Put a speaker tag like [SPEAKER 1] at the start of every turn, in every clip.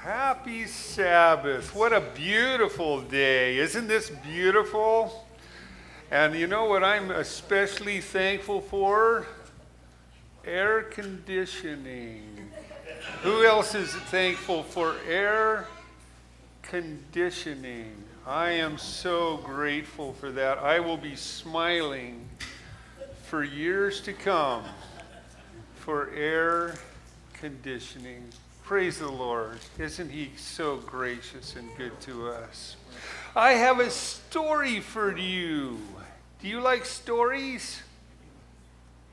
[SPEAKER 1] Happy Sabbath. What a beautiful day. Isn't this beautiful? And you know what I'm especially thankful for? Air conditioning. Who else is thankful for air conditioning? I am so grateful for that. I will be smiling for years to come for air conditioning. Praise the Lord. Isn't he so gracious and good to us? I have a story for you. Do you like stories?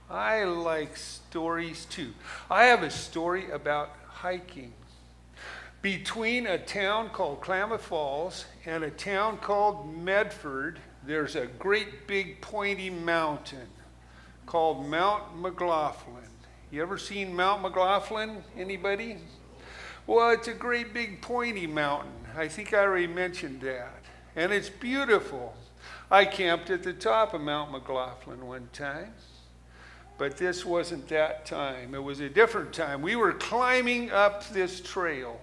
[SPEAKER 1] I like stories too. I have a story about hiking. Between a town called Klamath Falls and a town called Medford, there's a great big pointy mountain called Mount McLaughlin. You ever seen Mount McLaughlin? Anybody? Well, it's a great big pointy mountain. I think I already mentioned that. And it's beautiful. I camped at the top of Mount McLaughlin one time. But this wasn't that time. It was a different time. We were climbing up this trail.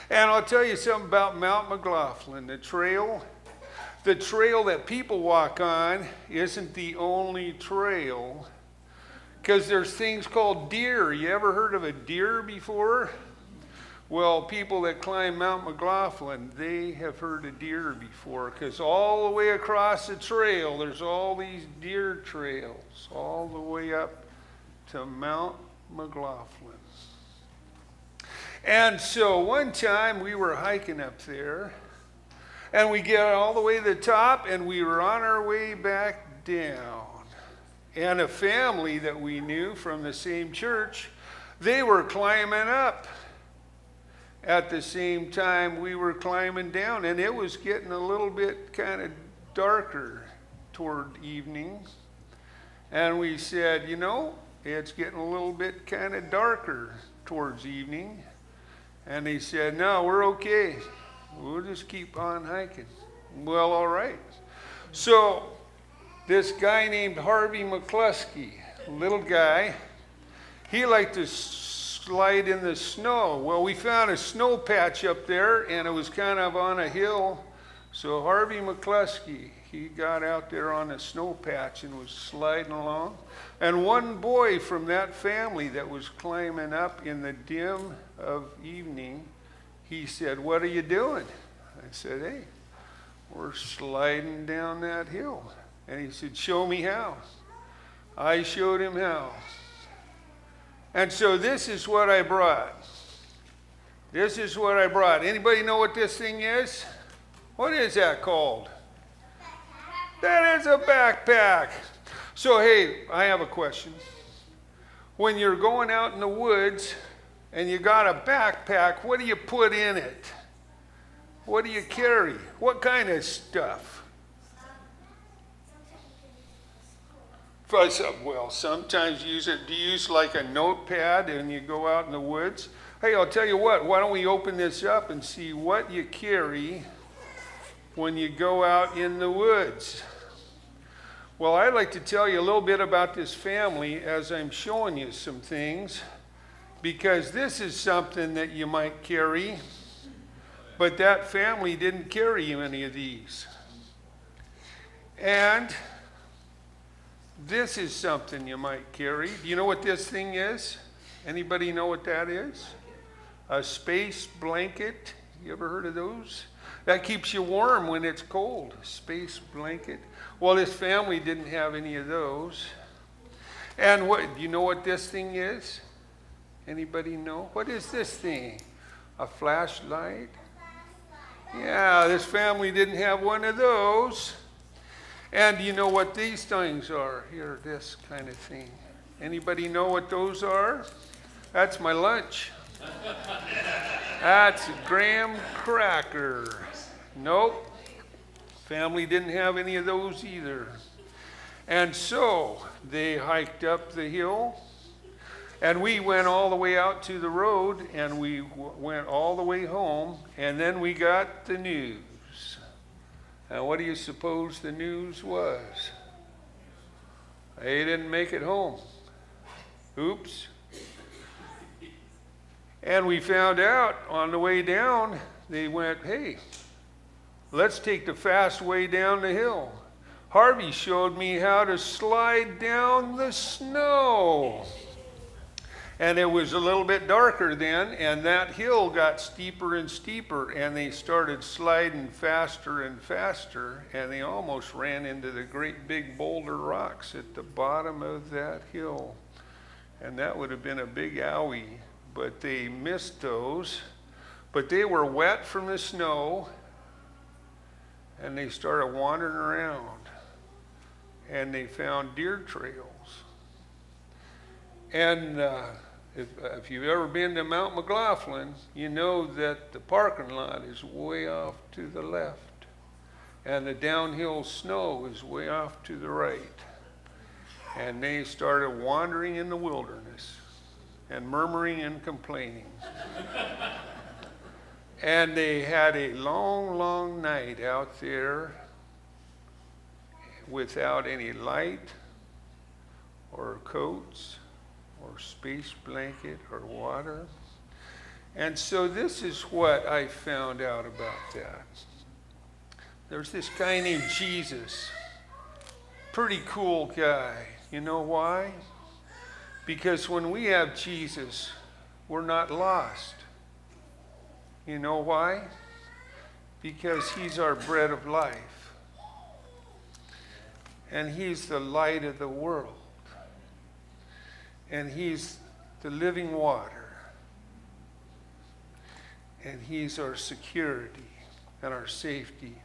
[SPEAKER 1] And I'll tell you something about Mount McLaughlin. The trail that people walk on isn't the only trail. Because there's things called deer. You ever heard of a deer before? Well, people that climb Mount McLaughlin, they have heard of deer before, because all the way across the trail, there's all these deer trails, all the way up to Mount McLaughlin. And so one time we were hiking up there, and we get all the way to the top, and we were on our way back down. And a family that we knew from the same church, they were climbing up. At the same time we were climbing down, and it was getting a little bit kind of darker toward evening. And we said, you know, it's getting a little bit kind of darker towards evening. And he said, no, we're okay. We'll just keep on hiking. Well, all right. So this guy named Harvey McCluskey, little guy, he liked to slide in the snow. Well, we found a snow patch up there, and it was kind of on a hill. So Harvey McCluskey, he got out there on a snow patch and was sliding along. And one boy from that family that was climbing up in the dim of evening, he said, "What are you doing?" I said, "Hey, we're sliding down that hill." And he said, "Show me how." I showed him how. And so this is what I brought. This is what I brought. Anybody know what this thing is? What is that called? That is a backpack. So hey, I have a question. When you're going out in the woods and you got a backpack, what do you put in it? What do you carry? What kind of stuff? Well, sometimes you use it. Do you use like a notepad and you go out in the woods? Hey, I'll tell you what, why don't we open this up and see what you carry when you go out in the woods? Well, I'd like to tell you a little bit about this family as I'm showing you some things, because this is something that you might carry, but that family didn't carry any of these. And this is something you might carry. Do you know what this thing is? Anybody know what that is? A space blanket. You ever heard of those? That keeps you warm when it's cold. Space blanket. Well, this family didn't have any of those. And what, do you know what this thing is? Anybody know? What is this thing? A flashlight? Yeah, this family didn't have one of those. And do you know what these things are? Here, this kind of thing. Anybody know what those are? That's my lunch. That's a graham cracker. Nope. Family didn't have any of those either. And so they hiked up the hill, and we went all the way out to the road, and we went all the way home, and then we got the news. And what do you suppose the news was? They didn't make it home. Oops. And we found out on the way down, they went, hey, let's take the fast way down the hill. Harvey showed me how to slide down the snow. And it was a little bit darker then, and that hill got steeper and steeper, and they started sliding faster and faster, and they almost ran into the great big boulder rocks at the bottom of that hill. And that would have been a big owie, but they missed those. But they were wet from the snow, and they started wandering around, and they found deer trails. And if you've ever been to Mount McLaughlin, you know that the parking lot is way off to the left, and the downhill snow is way off to the right. And they started wandering in the wilderness and murmuring and complaining. And they had a long, long night out there without any light or coats or space blanket or water. And so this is what I found out about that. There's this guy named Jesus. Pretty cool guy. You know why? Because when we have Jesus, we're not lost. You know why? Because he's our bread of life. And he's the light of the world. And he's the living water. And he's our security and our safety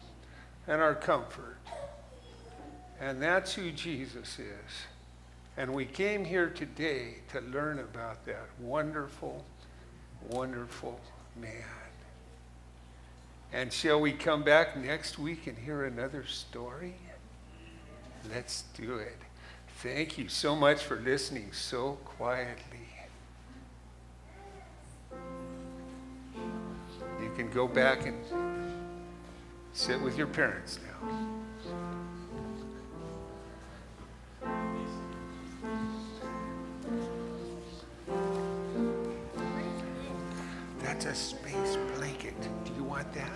[SPEAKER 1] and our comfort. And that's who Jesus is. And we came here today to learn about that wonderful, wonderful man. And shall we come back next week and hear another story? Let's do it. Thank you so much for listening so quietly. You can go back and sit with your parents now. That's a space blanket. Do you want that?